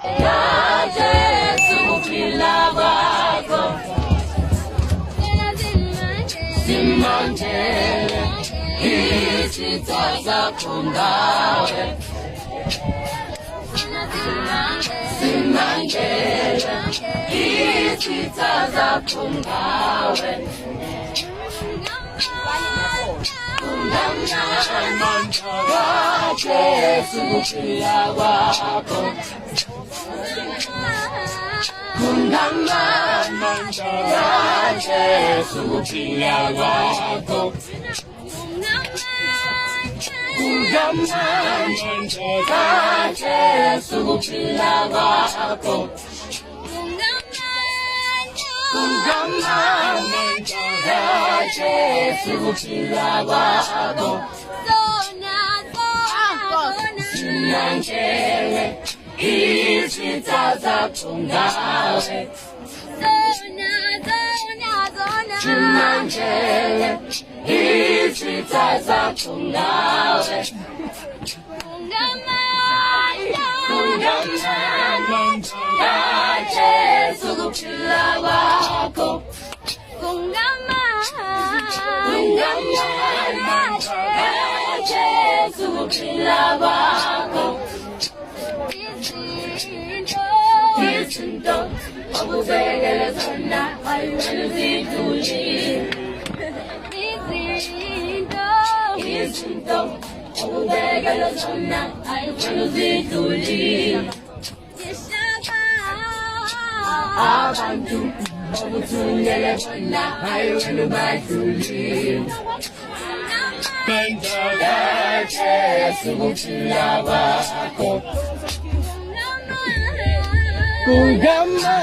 Yesu kuphila kwakho simanje izitha zakho ngawe simanje izitha zakho ngawe Yesu kuphila kwakho Kungamandla Yesu kuphila kwakho Kungamandla Yesu kuphila kwakho Kungamandla Yesu kuphila kwakho Sinanjele izitha zakho ngawe Sinanjele izitha zakho ngawe Kungamandla Yesu kuphila kwakho Kungamandla Yesu kuphila kwakho Izinto obubekele zona ayiwena zidlulile Izinto obubekele zona ayiwena zidlulile Abantu obuthungele bona ayiwena badlulile Bendala Yesu kuphila kwakho Kungamandla